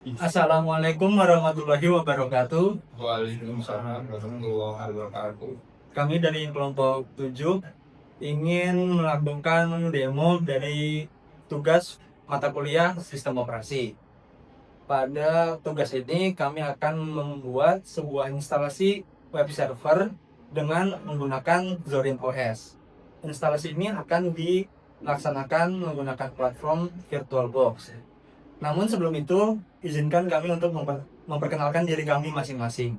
Assalamualaikum warahmatullahi wabarakatuh. Waalaikumsalam warahmatullahi wabarakatuh. Kami dari kelompok 7 ingin melakukan demo dari tugas mata kuliah sistem operasi. Pada tugas ini kami akan membuat sebuah instalasi web server dengan menggunakan Zorin OS. Instalasi ini akan dilaksanakan menggunakan platform VirtualBox. Namun sebelum itu, izinkan kami untuk memperkenalkan diri kami masing-masing.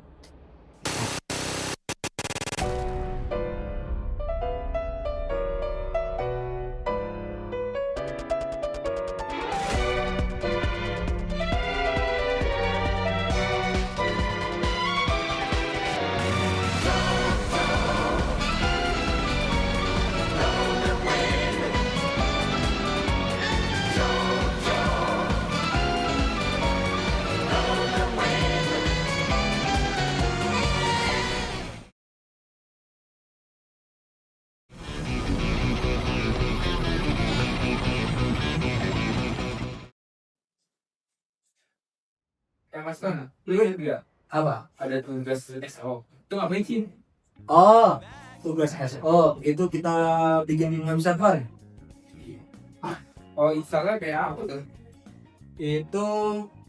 Mas Ton, lu lihat gak? Apa? Ada tugas SO. Itu ngapain sih? Oh, tugas SO itu kita bikin web server. Oh, installnya kayak apa tuh? Itu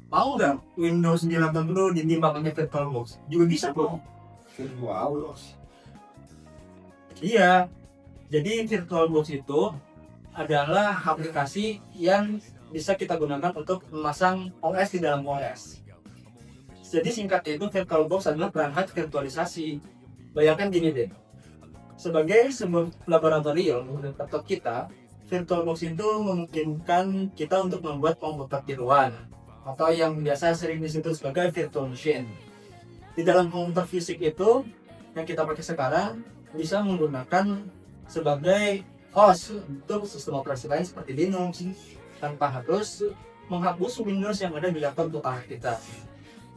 mau nggak Windows 90 ditimpa pakai VirtualBox? Juga bisa kok. Wow. Iya. Jadi VirtualBox itu adalah aplikasi yang bisa kita gunakan untuk memasang OS di dalam OS. Jadi singkatnya itu VirtualBox adalah perangkat virtualisasi. Bayangkan gini deh. Sebagai sebuah laboratorium untuk laptop kita, VirtualBox itu memungkinkan kita untuk membuat komputer tiruan atau yang biasa sering disebut sebagai virtual machine. Di dalam komputer fisik itu yang kita pakai sekarang bisa menggunakan sebagai host untuk sistem operasi lain seperti Linux tanpa harus menghapus Windows yang ada di laptop utama kita.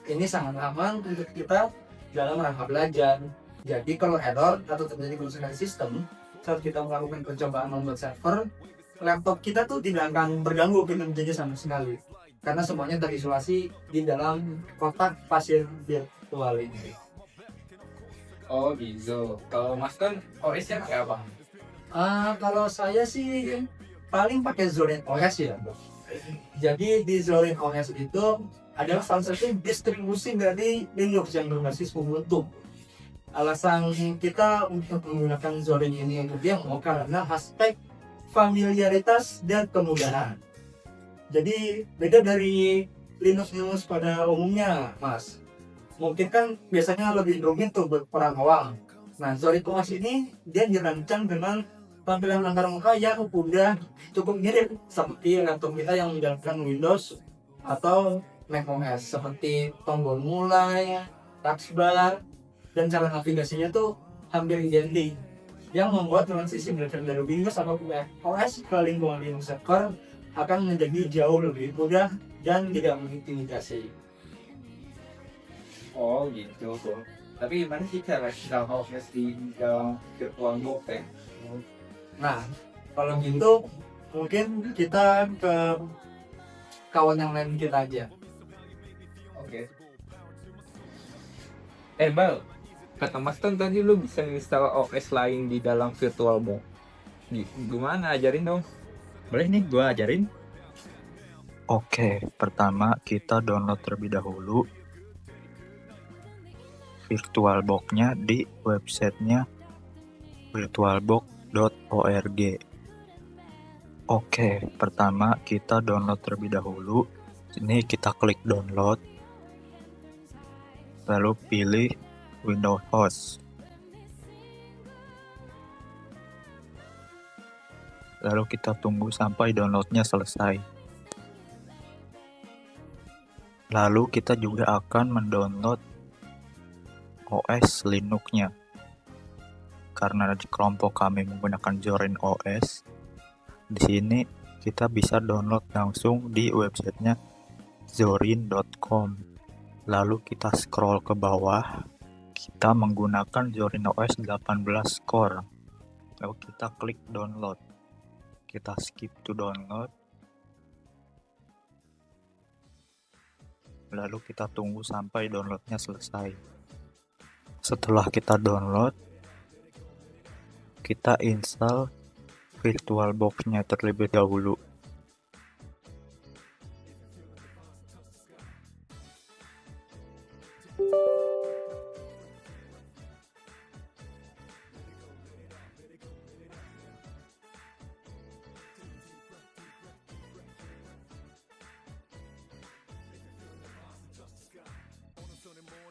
Ini sangat aman untuk kita dalam rangka belajar. Jadi kalau error atau terjadi kerusakan sistem saat kita melakukan percobaan membuat server, laptop kita tuh tidak akan terganggu kinerjanya sama sekali karena semuanya terisolasi di dalam kotak pasir virtual ini. Oh gitu. Kalau Mas Ton, OS-nya kayak apa? Kalau saya sih paling pakai Zorin OS ya. Jadi di Zorin OS itu adalah salah satu distribusi dari Linux yang berbasis Ubuntu. Alasan kita untuk menggunakan Zorin ini yang demo karena aspek familiaritas dan kemudahan. Jadi beda dari Linux pada umumnya, Mas. Mungkin kan biasanya lebih rumit tuh buat orang awam. Nah, Zorin OS ini dia dirancang dengan tampilan angka muka yang udah cukup mirip seperti laptop kita yang menjalankan Windows atau Mac OS, seperti tombol mulai, taskbar, dan cara navigasinya tuh hampir identik, yang membuat transisi belajar dari Windows atau Mac OS ke lingkungan Linux server akan menjadi jauh lebih mudah dan tidak mengintimidasi. Oh gitu. Tapi gimana sih cara install OS di dalam VirtualBox ya? Nah, kalau gitu mungkin kita ke kawan yang lain kita aja. Oke. Bal, kata Mas Ton tadi lu bisa install OS lain di dalam VirtualBox. Gimana? Ajarin dong. Boleh nih, gua ajarin. Oke, pertama kita download terlebih dahulu VirtualBox-nya di websitenya virtualbox.org. Oke, pertama kita download terlebih dahulu. Ini kita klik download, lalu pilih Windows Host. Lalu kita tunggu sampai downloadnya selesai. Lalu kita juga akan mendownload OS Linux-nya. Karena di kelompok kami menggunakan Zorin OS, di sini kita bisa download langsung di websitenya zorin.com. Lalu kita scroll ke bawah, kita menggunakan Zorin OS 18 core. Lalu kita klik download. Kita skip to download. Lalu kita tunggu sampai downloadnya selesai. Setelah kita download, kita install VirtualBox-nya terlebih dahulu.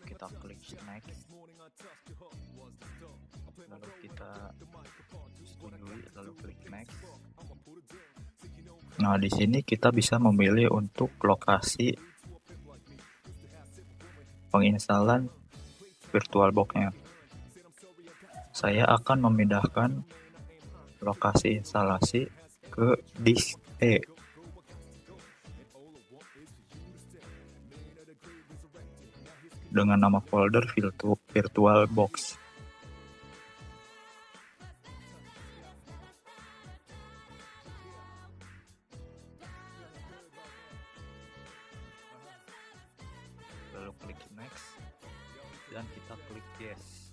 Kita klik next, lalu kita setujui, lalu klik next. Nah, di sini kita bisa memilih untuk lokasi penginstalan VirtualBox-nya. Saya akan memindahkan lokasi instalasi ke disk E. Dengan nama folder VirtualBox. Lalu klik next dan kita klik yes.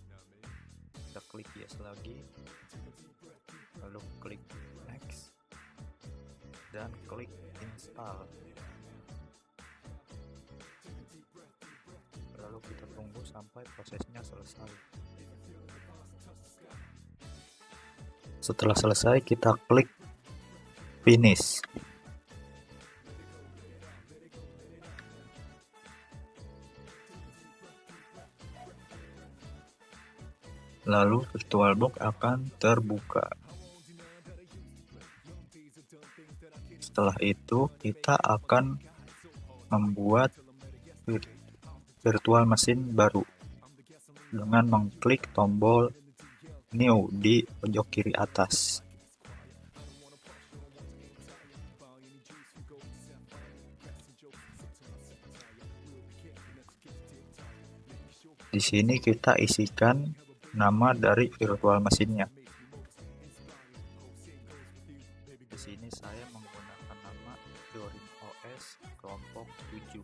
Kita klik yes lagi, lalu klik next dan klik install. Lalu kita tunggu sampai prosesnya selesai. Setelah selesai, kita klik finish. Lalu VirtualBox akan terbuka. Setelah itu, kita akan membuat virtual mesin baru dengan mengklik tombol new di pojok kiri atas. Di sini kita isikan nama dari virtual mesinnya. Di sini saya menggunakan nama Jorin OS kelompok 7.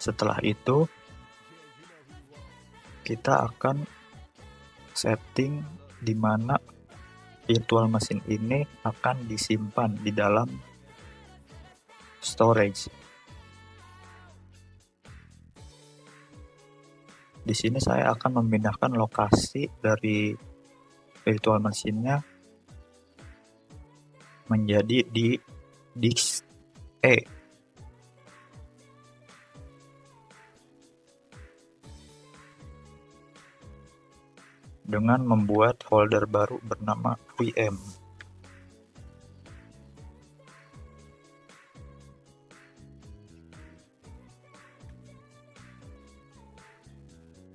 Setelah itu, kita akan setting di mana virtual mesin ini akan disimpan di dalam storage. Di sini saya akan memindahkan lokasi dari virtual mesinnya menjadi di disk E. Dengan membuat folder baru bernama VM.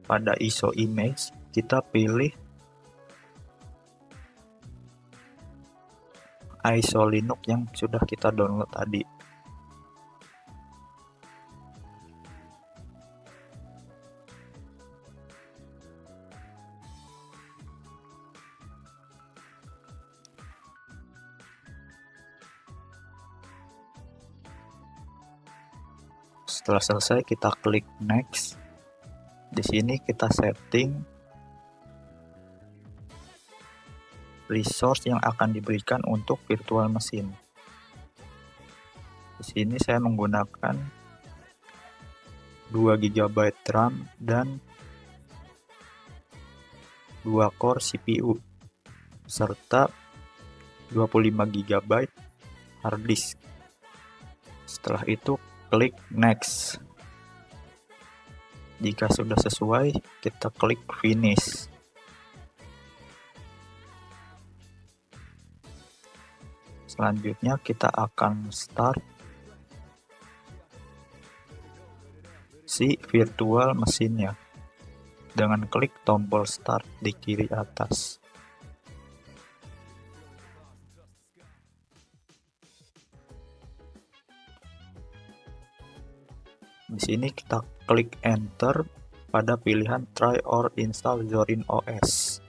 Pada ISO image, kita pilih ISO Linux yang sudah kita download tadi. Setelah selesai, kita klik next. Di sini kita setting resource yang akan diberikan untuk virtual mesin. Di sini saya menggunakan 2 GB RAM dan 2 core CPU serta 25 GB hard disk. Setelah itu klik next. Jika sudah sesuai, kita klik finish. Selanjutnya kita akan start si virtual mesinnya dengan klik tombol start di kiri atas. Di sini kita klik enter pada pilihan Try or Install Zorin OS.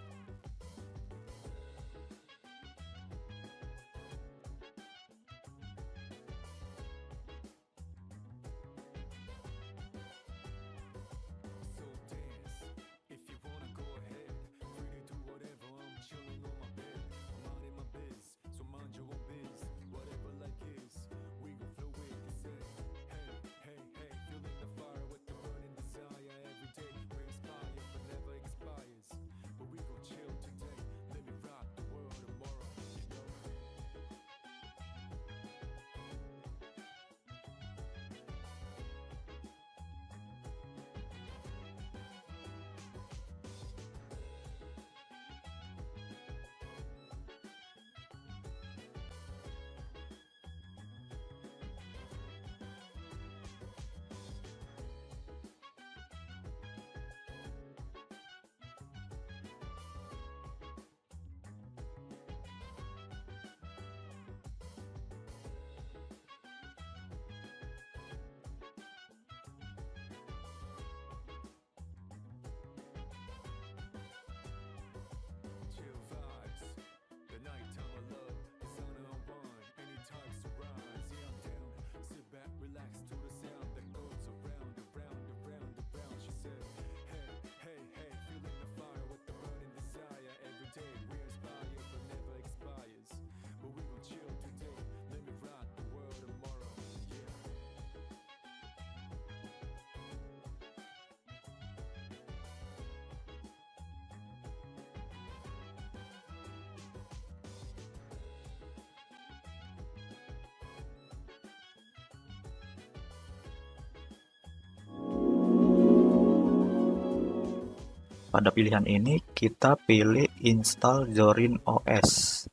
Pada pilihan ini kita pilih Install Zorin OS.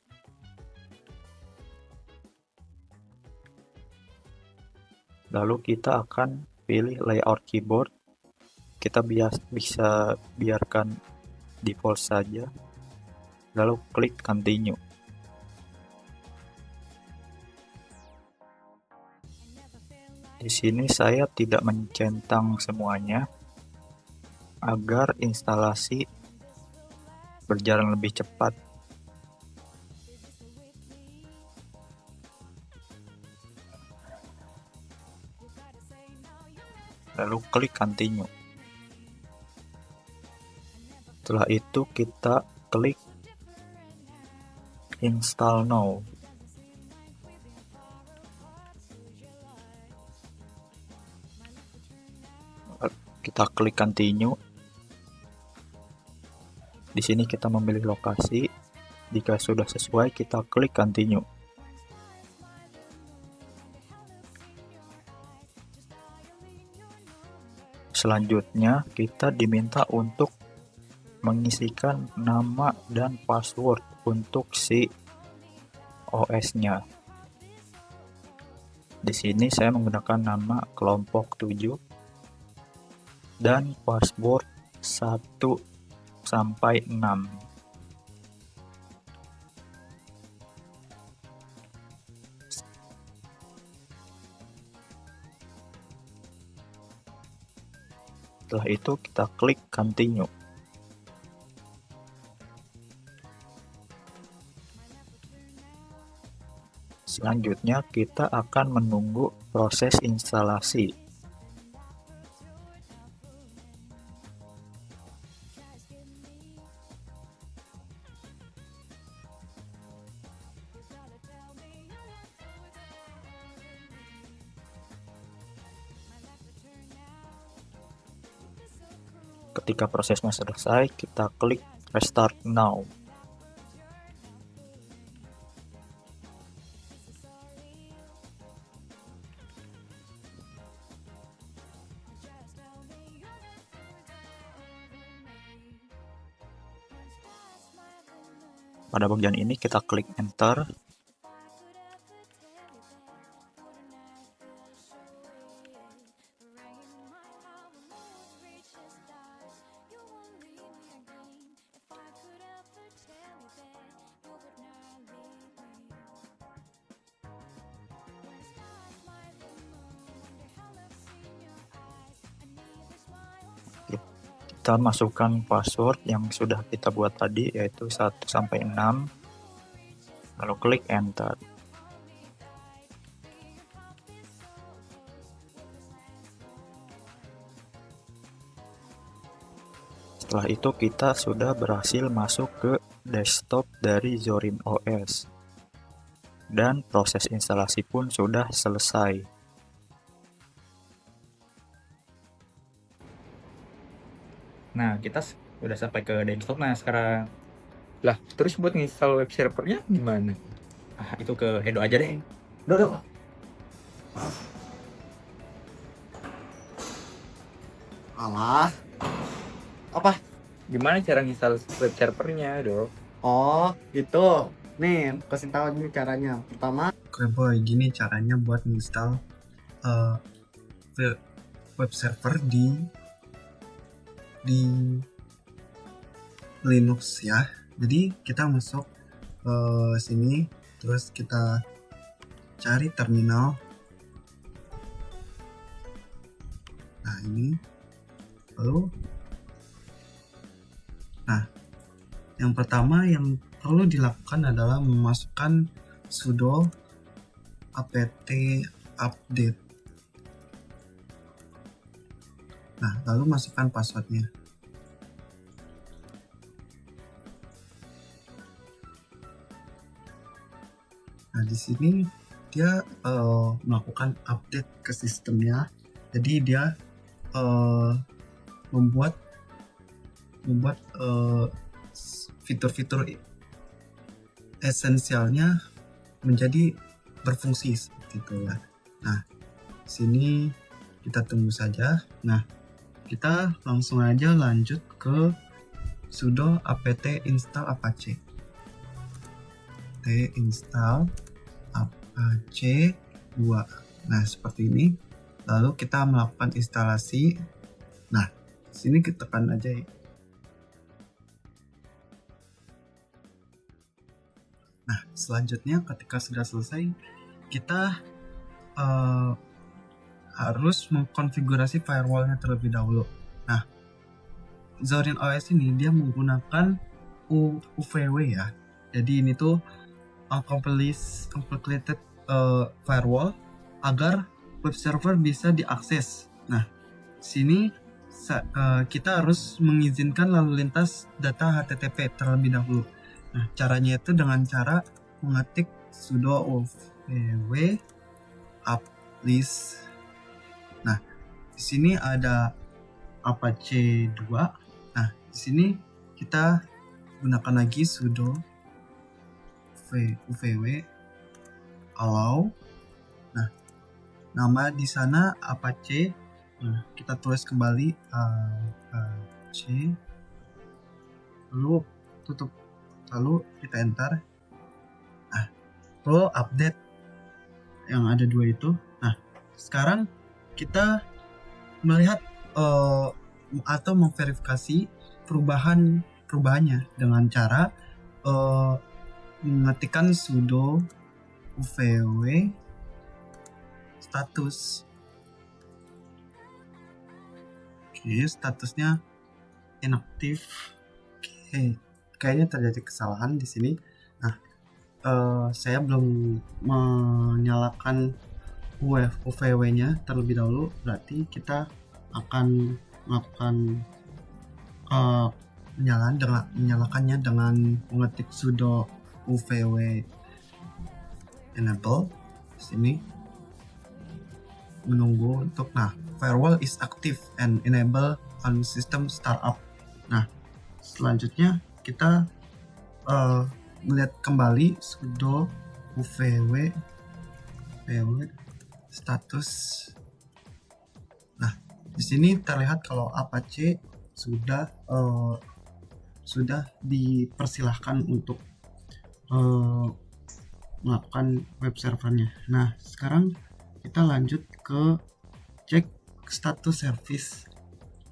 Lalu kita akan pilih layout keyboard. Kita bisa biarkan default saja. Lalu klik continue. Di sini saya tidak mencentang semuanya agar instalasi berjalan lebih cepat. Lalu klik continue. Setelah itu kita klik install now. Kita klik continue. Di sini kita memilih lokasi. Jika sudah sesuai, kita klik continue. Selanjutnya, kita diminta untuk mengisikan nama dan password untuk si OS-nya. Di sini saya menggunakan nama kelompok 7 dan password 1 sampai 6. Setelah itu kita klik continue. Selanjutnya kita akan menunggu proses instalasi. Ketika prosesnya selesai, kita klik restart now. Pada bagian ini kita klik enter. kita masukkan password yang sudah kita buat tadi, yaitu 1 sampai 6, lalu klik enter. Setelah itu kita sudah berhasil masuk ke desktop dari Zorin OS dan proses instalasi pun sudah selesai. Nah, kita udah sampai ke desktop sekarang. Lah, terus buat nginstal web servernya gimana? Itu ke Edo aja deh. Udah. Alah. Apa? Gimana cara nginstal web servernya, Dok? Oh, itu. Nih, kasih tahu nih caranya. Pertama, Oke boy, gini caranya buat install web server di Linux ya. Jadi kita masuk sini, terus kita cari terminal. Nah ini, lalu, yang pertama yang perlu dilakukan adalah memasukkan sudo apt update. Nah, lalu masukkan passwordnya. Nah, di sini dia melakukan update ke sistemnya. Jadi dia membuat fitur-fitur esensialnya menjadi berfungsi seperti itu ya. Nah, sini kita tunggu saja. Nah, kita langsung aja lanjut ke sudo apt install apache. Install apache 2. Nah, seperti ini. Lalu kita melakukan instalasi. Nah, sini kita tekan aja ya. Nah, selanjutnya ketika sudah selesai, kita harus mengkonfigurasi firewallnya terlebih dahulu. Nah, Zorin OS ini dia menggunakan UVW ya. Jadi ini tuh uncomplicated firewall agar web server bisa diakses. Nah, sini kita harus mengizinkan lalu lintas data HTTP terlebih dahulu. Nah, caranya itu dengan cara mengetik sudo UVW uplist. Nah, di sini ada apache 2. Nah, di sini kita gunakan lagi sudo UVW allow. Nah, nama di sana apache. Nah, kita tulis kembali apache. Lalu tutup. Lalu kita enter. Nah, lalu update yang ada 2 itu. Nah, sekarang kita melihat atau memverifikasi perubahannya dengan cara mengetikkan sudo UVW status. Oke, statusnya inaktif. Oke, kayaknya terjadi kesalahan di sini. Nah, saya belum menyalakan UVW-nya terlebih dahulu, berarti kita akan melakukan menyalakannya dengan mengetik sudo UVW enable. Di sini menunggu untuk firewall is active and enable on system startup. Nah, selanjutnya kita melihat kembali sudo UVW status. Nah, di sini terlihat kalau apache sudah dipersilahkan untuk melakukan web servernya. Nah, sekarang kita lanjut ke cek status service.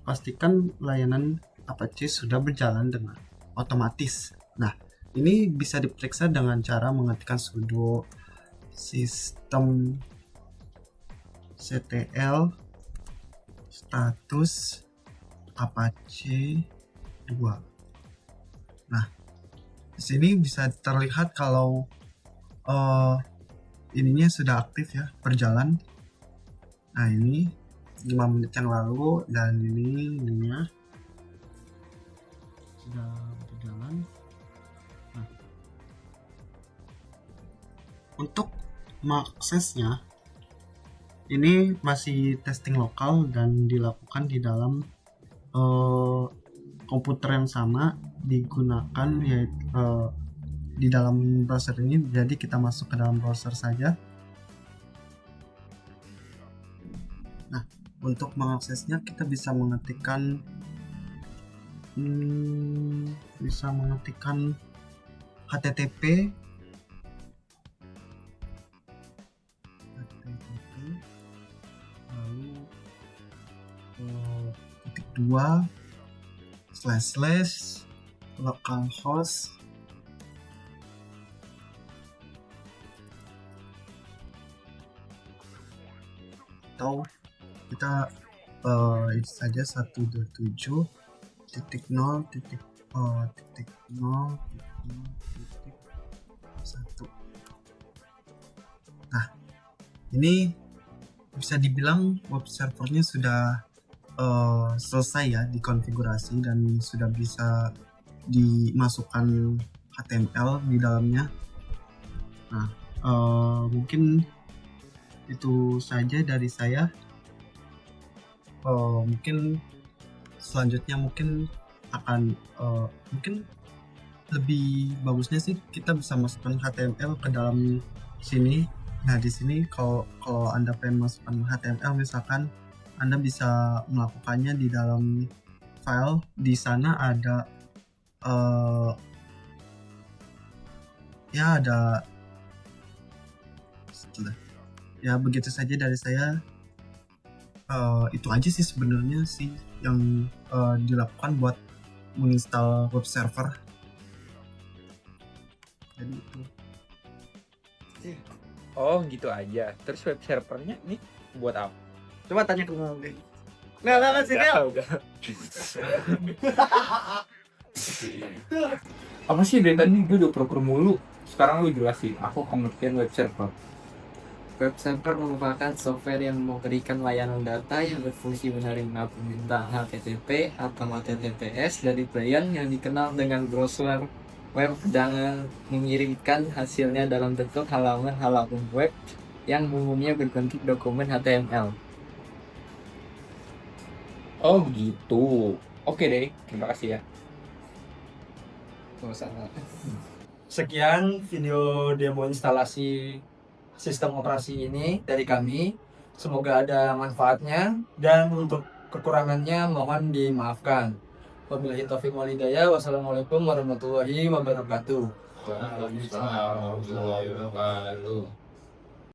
Pastikan layanan apache sudah berjalan dengan otomatis. Nah, ini bisa diperiksa dengan cara mengetikkan sudo systemctl status Apache 2. Nah, di sini bisa terlihat kalau ininya sudah aktif ya, berjalan. Nah, ini 5 menit yang lalu, dan ininya sudah berjalan. Nah, untuk mengaksesnya ini masih testing lokal dan dilakukan di dalam komputer yang sama digunakan, yaitu di dalam browser ini. Jadi kita masuk ke dalam browser saja. Nah, untuk mengaksesnya kita bisa mengetikkan http lalu titik 2 / localhost atau kita itu saja 127.0.0.0.1. Nah, ini bisa dibilang web servernya sudah selesai ya dikonfigurasi dan sudah bisa dimasukkan HTML di dalamnya. Nah, mungkin itu saja dari saya. Mungkin selanjutnya akan mungkin lebih bagusnya sih kita bisa masukkan HTML ke dalam sini. Nah, di sini kalau Anda pengen masukkan HTML, misalkan Anda bisa melakukannya di dalam file. Di sana ada ya begitu saja dari saya. Itu aja sih sebenarnya sih yang dilakukan buat menginstal web server. Jadi itu. Oh gitu aja. Terus web servernya ini buat apa? Coba tanya ke Bang. Nggak sini ya. Udah. Apa sih dari tadi gue udah proker mulu. Sekarang lu jelasin, aku pengertian web server. Web server merupakan software yang memberikan layanan data yang berfungsi menerima permintaan HTTP atau HTTPS dari klien yang dikenal dengan browser web dan mengirimkan hasilnya dalam bentuk halaman-halaman web yang umumnya berbentuk dokumen HTML. Oh begitu. Oke deh, terima kasih ya. Sama. Sekian video demo instalasi sistem operasi ini dari kami. Semoga ada manfaatnya, dan untuk kekurangannya mohon dimaafkan. Wabillahi taufiq wal hidayah. Wassalamualaikum warahmatullahi wabarakatuh. Waalaikumsalam warahmatullahi wabarakatuh.